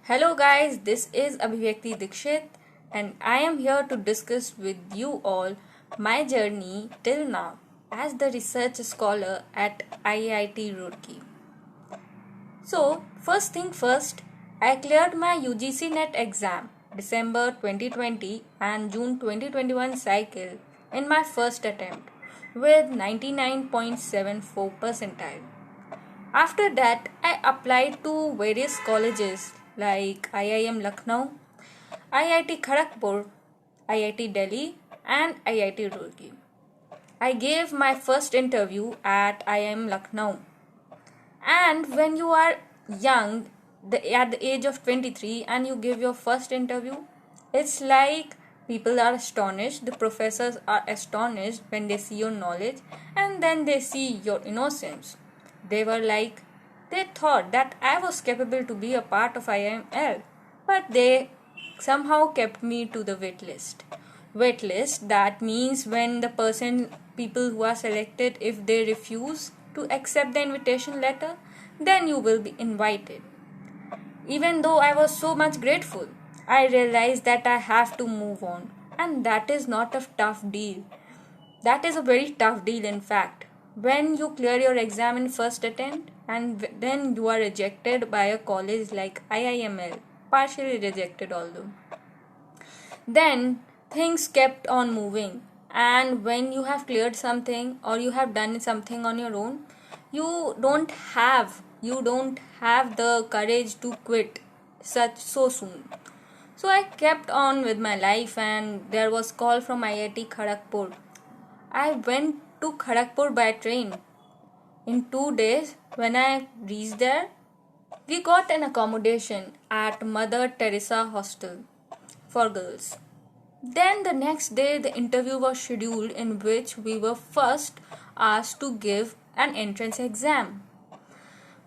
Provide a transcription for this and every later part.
Hello guys, this is Abhivyakti Dikshit and I am here to discuss with you all my journey till now as the research scholar at IIT-ROORKEE. So, first thing first, I cleared my UGC NET exam December 2020 and June 2021 cycle in my first attempt with 99.74 percentile. After that, I applied to various colleges like IIM Lucknow, IIT Kharagpur, IIT Delhi, and IIT Roorkee. I gave my first interview at IIM Lucknow. And when you are young, at the age of 23, and you give your first interview, it's like people are astonished, the professors are astonished when they see your knowledge and then they see your innocence. They were like, they thought that I was capable to be a part of IIML, but they somehow kept me to the wait list. Wait list, that means when the people who are selected, if they refuse to accept the invitation letter, then you will be invited. Even though I was so much grateful, I realized that I have to move on, and that is not a tough deal. That is a very tough deal, in fact. When you clear your exam in first attempt and then you are rejected by a college like IIML, partially rejected although, then things kept on moving. And when you have cleared something or you have done something on your own, you don't have the courage to quit so soon. So I kept on with my life, and there was call from IIT Kharagpur. I went to Kharagpur by train. In 2 days, when I reached there, we got an accommodation at Mother Teresa Hostel for girls. Then the next day, the interview was scheduled, in which we were first asked to give an entrance exam.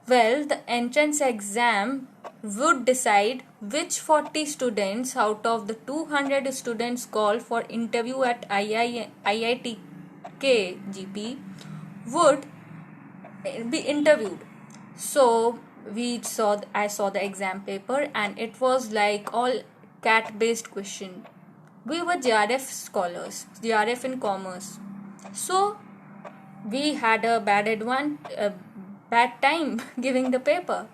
Well, the entrance exam would decide which 40 students out of the 200 students called for interview at IIT KGP would be interviewed. So I saw the exam paper, and it was like all cat based question. We were JRF scholars, JRF in commerce. So we had a bad time giving the paper.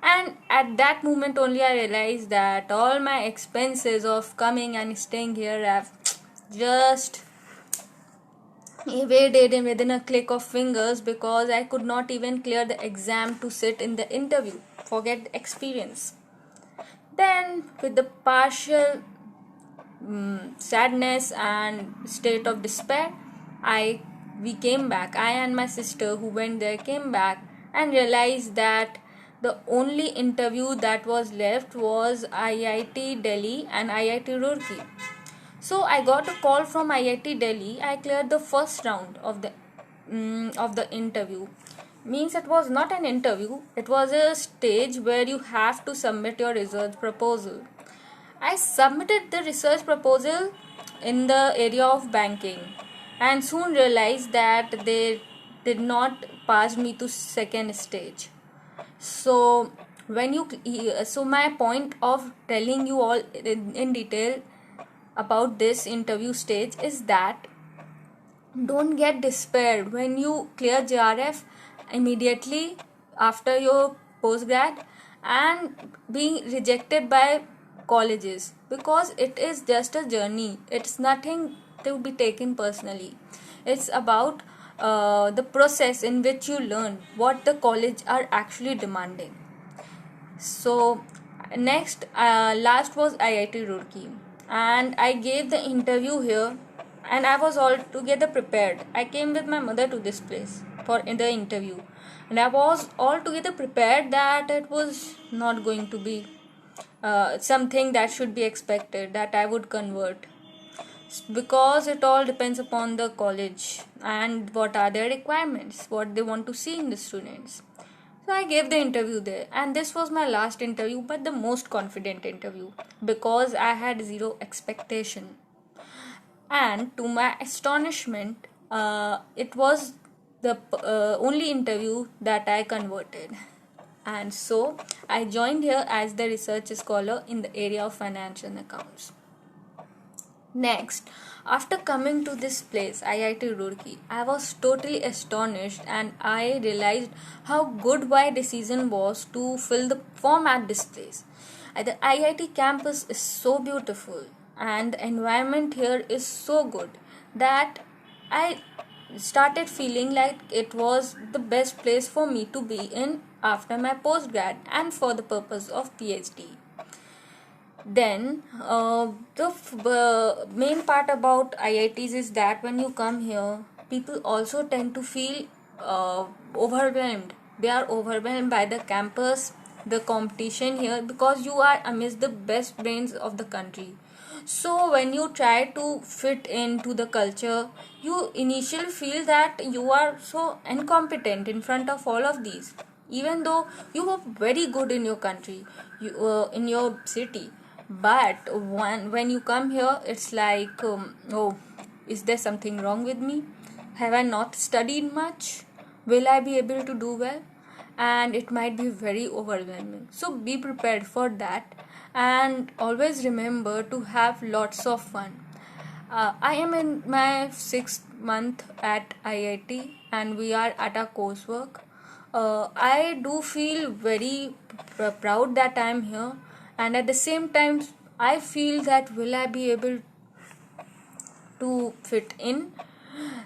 And at that moment only I realized that all my expenses of coming and staying here have just evaded within a click of fingers, because I could not even clear the exam to sit in the interview. Forget the experience. Then, with the partial sadness and state of despair, we came back. I and my sister who went there came back and realized that the only interview that was left was IIT Delhi and IIT Roorkee. So I got a call from IIT Delhi. I cleared the first round of the interview. Means it was not an interview. It was a stage where you have to submit your research proposal. I submitted the research proposal in the area of banking, and soon realized that they did not pass me to second stage. So my point of telling you all in detail about this interview stage is that don't get despaired when you clear JRF immediately after your postgrad and being rejected by colleges, because it is just a journey. It's nothing to be taken personally. It's about the process in which you learn what the college are actually demanding. So last was IIT Roorkee, and I gave the interview here, and I was altogether prepared. I came with my mother to this place for the interview, and I was altogether prepared that it was not going to be something that should be expected, that I would convert, because it all depends upon the college and what are their requirements, what they want to see in the students. So I gave the interview there, and this was my last interview, but the most confident interview, because I had zero expectation. And to my astonishment, it was the only interview that I converted. and so I joined here as the research scholar in the area of finance and accounts. Next, after coming to this place, IIT-ROORKEE, I was totally astonished and I realized how good my decision was to fill the form at this place. The IIT campus is so beautiful and the environment here is so good that I started feeling like it was the best place for me to be in after my postgrad and for the purpose of PhD. Then the main part about IITs is that when you come here, people also tend to feel overwhelmed. They are overwhelmed by the campus, the competition here, because you are amidst the best brains of the country. So when you try to fit into the culture, you initially feel that you are so incompetent in front of all of these, even though you were very good in your country, in your city. But when you come here, it's like, oh, is there something wrong with me? Have I not studied much? Will I be able to do well? And it might be very overwhelming. So be prepared for that and always remember to have lots of fun. I am in my 6th month at IIT and we are at our coursework. I do feel very proud that I am here, and at the same time I feel that will I be able to fit in.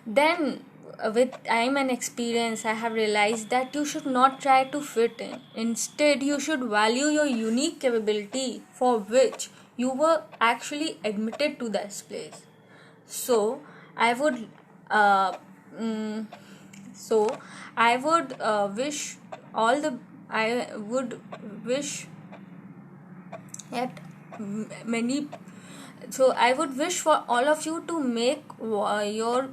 Then with time and experience, I have realized that you should not try to fit in. Instead, you should value your unique capability for which you were actually admitted to this place. So I would wish all the I would wish at many so I would wish for all of you to make your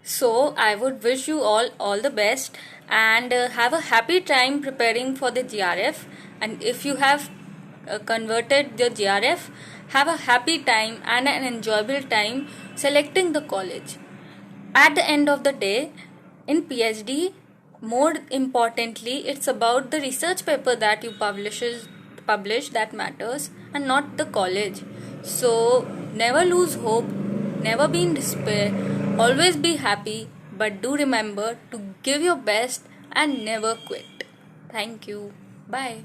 so I would wish you all the best and have a happy time preparing for the GRF. And if you have converted the GRF, have a happy time and an enjoyable time selecting the college. At the end of the day, in PhD, more importantly, it's about the research paper that you publish that matters and not the college. So never lose hope, never be in despair, always be happy, but do remember to give your best and never quit. Thank you. Bye.